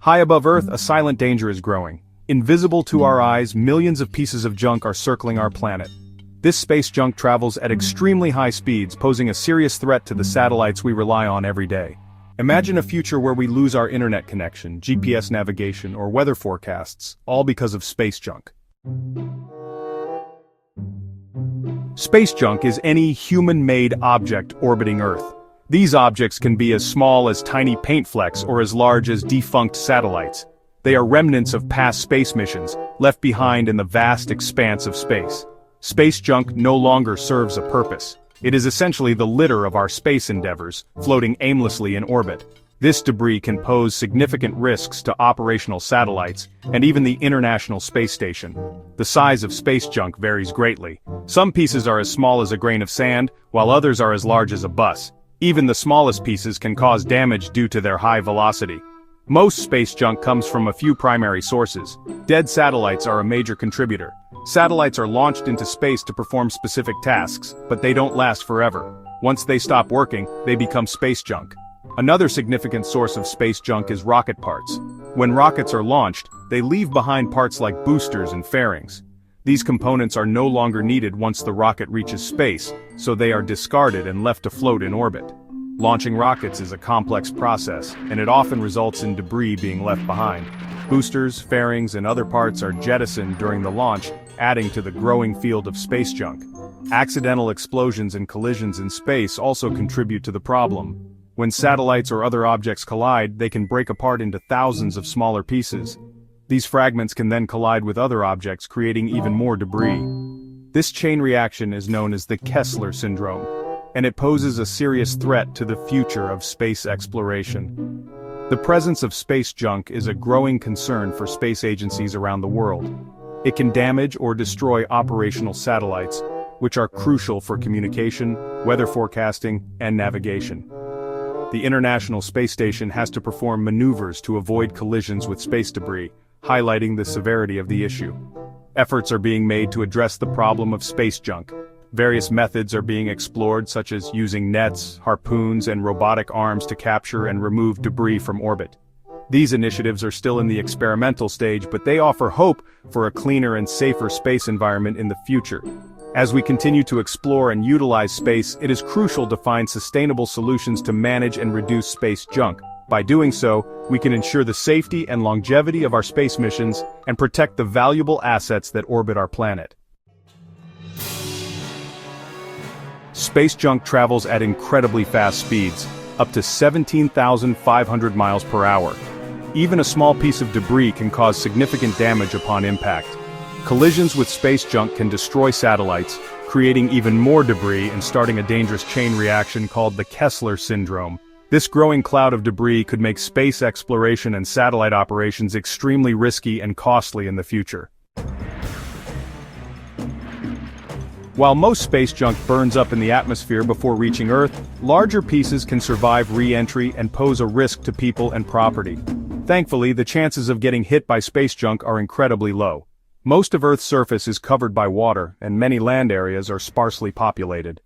High above Earth, a silent danger is growing. Invisible to our eyes, millions of pieces of junk are circling our planet. This space junk travels at extremely high speeds, posing a serious threat to the satellites we rely on every day. Imagine a future where we lose our internet connection, GPS navigation, or weather forecasts, all because of space junk. Space junk is any human-made object orbiting Earth. These objects can be as small as tiny paint flecks or as large as defunct satellites. They are remnants of past space missions, left behind in the vast expanse of space. Space junk no longer serves a purpose. It is essentially the litter of our space endeavors, floating aimlessly in orbit. This debris can pose significant risks to operational satellites, and even the International Space Station. The size of space junk varies greatly. Some pieces are as small as a grain of sand, while others are as large as a bus. Even the smallest pieces can cause damage due to their high velocity. Most space junk comes from a few primary sources. Dead satellites are a major contributor. Satellites are launched into space to perform specific tasks, but they don't last forever. Once they stop working, they become space junk. Another significant source of space junk is rocket parts. When rockets are launched, they leave behind parts like boosters and fairings. These components are no longer needed once the rocket reaches space, so they are discarded and left to float in orbit. Launching rockets is a complex process, and it often results in debris being left behind. Boosters, fairings, and other parts are jettisoned during the launch, adding to the growing field of space junk. Accidental explosions and collisions in space also contribute to the problem. When satellites or other objects collide, they can break apart into thousands of smaller pieces. These fragments can then collide with other objects, creating even more debris. This chain reaction is known as the Kessler syndrome, and it poses a serious threat to the future of space exploration. The presence of space junk is a growing concern for space agencies around the world. It can damage or destroy operational satellites, which are crucial for communication, weather forecasting, and navigation. The International Space Station has to perform maneuvers to avoid collisions with space debris, highlighting the severity of the issue. Efforts are being made to address the problem of space junk. Various methods are being explored, such as using nets, harpoons, and robotic arms to capture and remove debris from orbit. These initiatives are still in the experimental stage, but they offer hope for a cleaner and safer space environment in the future. As we continue to explore and utilize space, it is crucial to find sustainable solutions to manage and reduce space junk. By doing so, we can ensure the safety and longevity of our space missions and protect the valuable assets that orbit our planet. Space junk travels at incredibly fast speeds, up to 17,500 miles per hour. Even a small piece of debris can cause significant damage upon impact. Collisions with space junk can destroy satellites, creating even more debris and starting a dangerous chain reaction called the Kessler syndrome. This growing cloud of debris could make space exploration and satellite operations extremely risky and costly in the future. While most space junk burns up in the atmosphere before reaching Earth, larger pieces can survive re-entry and pose a risk to people and property. Thankfully, the chances of getting hit by space junk are incredibly low. Most of Earth's surface is covered by water, and many land areas are sparsely populated.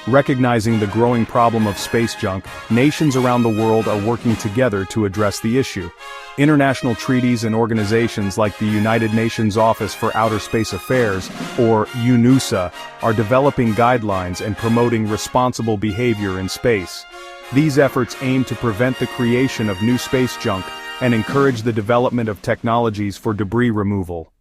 Recognizing the growing problem of space junk, nations around the world are working together to address the issue. International treaties and organizations like the United Nations Office for Outer Space Affairs, or UNOOSA, are developing guidelines and promoting responsible behavior in space. These efforts aim to prevent the creation of new space junk and encourage the development of technologies for debris removal.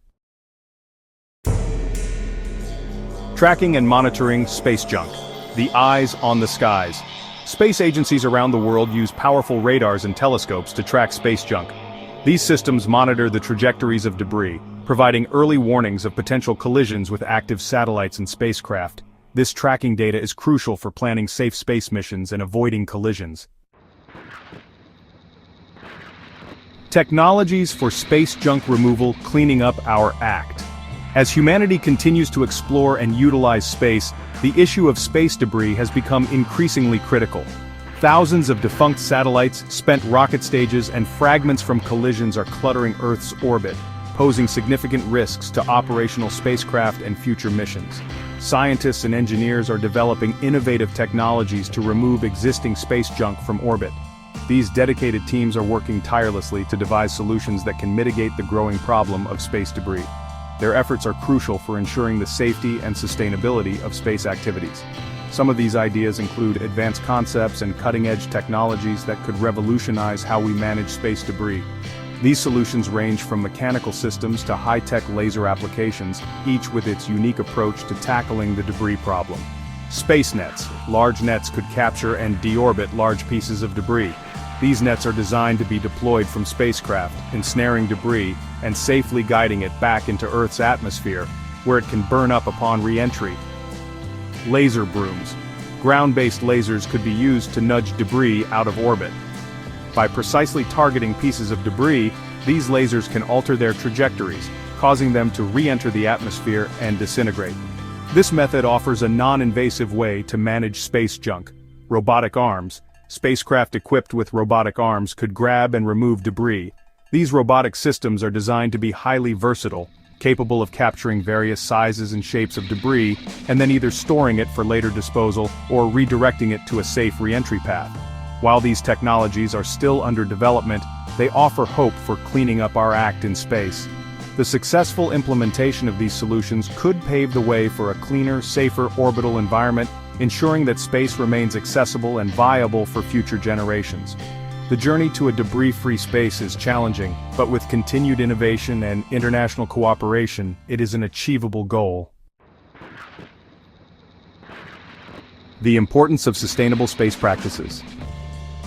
Tracking and monitoring space junk. The eyes on the skies. Space agencies around the world use powerful radars and telescopes to track space junk. These systems monitor the trajectories of debris, providing early warnings of potential collisions with active satellites and spacecraft. This tracking data is crucial for planning safe space missions and avoiding collisions. Technologies for space junk removal cleaning up our act. As humanity continues to explore and utilize space, the issue of space debris has become increasingly critical. Thousands of defunct satellites, spent rocket stages, and fragments from collisions are cluttering Earth's orbit, posing significant risks to operational spacecraft and future missions. Scientists and engineers are developing innovative technologies to remove existing space junk from orbit. These dedicated teams are working tirelessly to devise solutions that can mitigate the growing problem of space debris. Their efforts are crucial for ensuring the safety and sustainability of space activities. Some of these ideas include advanced concepts and cutting-edge technologies that could revolutionize how we manage space debris. These solutions range from mechanical systems to high-tech laser applications, each with its unique approach to tackling the debris problem. Space nets. Large nets could capture and deorbit large pieces of debris. These nets are designed to be deployed from spacecraft, ensnaring debris and safely guiding it back into Earth's atmosphere, where it can burn up upon re-entry. Laser brooms. Ground-based lasers could be used to nudge debris out of orbit. By precisely targeting pieces of debris, these lasers can alter their trajectories, causing them to re-enter the atmosphere and disintegrate. This method offers a non-invasive way to manage space junk. Robotic arms. Spacecraft equipped with robotic arms could grab and remove debris. These robotic systems are designed to be highly versatile, capable of capturing various sizes and shapes of debris, and then either storing it for later disposal or redirecting it to a safe re-entry path. While these technologies are still under development, they offer hope for cleaning up our act in space. The successful implementation of these solutions could pave the way for a cleaner, safer orbital environment, ensuring that space remains accessible and viable for future generations. The journey to a debris-free space is challenging, but with continued innovation and international cooperation, it is an achievable goal. The importance of sustainable space practices.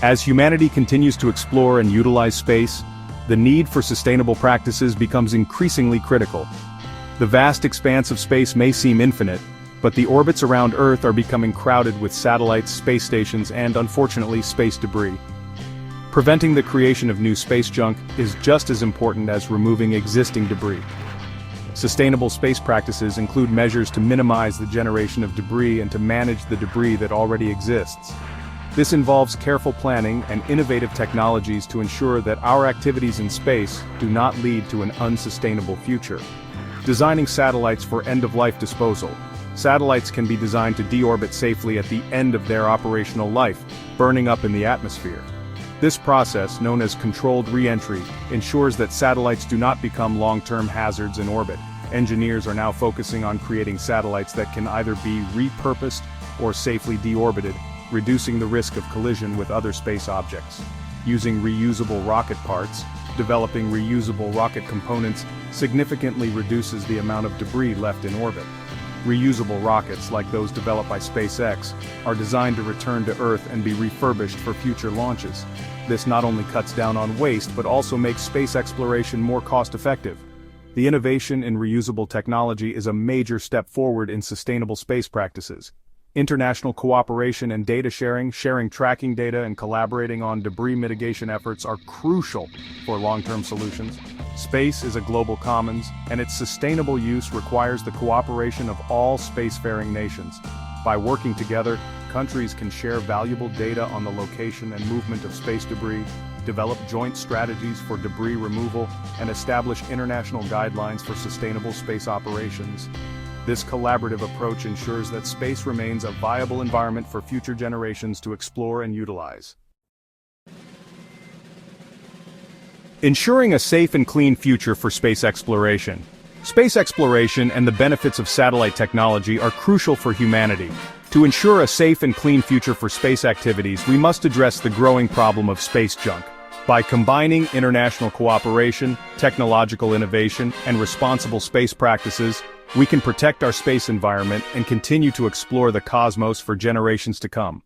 As humanity continues to explore and utilize space, the need for sustainable practices becomes increasingly critical. The vast expanse of space may seem infinite, but the orbits around Earth are becoming crowded with satellites, space stations, and unfortunately, space debris. Preventing the creation of new space junk is just as important as removing existing debris. Sustainable space practices include measures to minimize the generation of debris and to manage the debris that already exists. This involves careful planning and innovative technologies to ensure that our activities in space do not lead to an unsustainable future. Designing satellites for end-of-life disposal. Satellites can be designed to deorbit safely at the end of their operational life, burning up in the atmosphere. This process, known as controlled re-entry, ensures that satellites do not become long-term hazards in orbit. Engineers are now focusing on creating satellites that can either be repurposed or safely deorbited, reducing the risk of collision with other space objects. Using reusable rocket parts, developing reusable rocket components significantly reduces the amount of debris left in orbit. Reusable rockets, like those developed by SpaceX, are designed to return to Earth and be refurbished for future launches. This not only cuts down on waste but also makes space exploration more cost-effective. The innovation in reusable technology is a major step forward in sustainable space practices. International cooperation and data sharing, tracking data and collaborating on debris mitigation efforts are crucial for long-term solutions. Space is a global commons, and its sustainable use requires the cooperation of all spacefaring nations. By working together, countries can share valuable data on the location and movement of space debris, develop joint strategies for debris removal, and establish international guidelines for sustainable space operations. This collaborative approach ensures that space remains a viable environment for future generations to explore and utilize. Ensuring a safe and clean future for space exploration. Space exploration and the benefits of satellite technology are crucial for humanity. To ensure a safe and clean future for space activities, we must address the growing problem of space junk. By combining international cooperation, technological innovation, and responsible space practices, we can protect our space environment and continue to explore the cosmos for generations to come.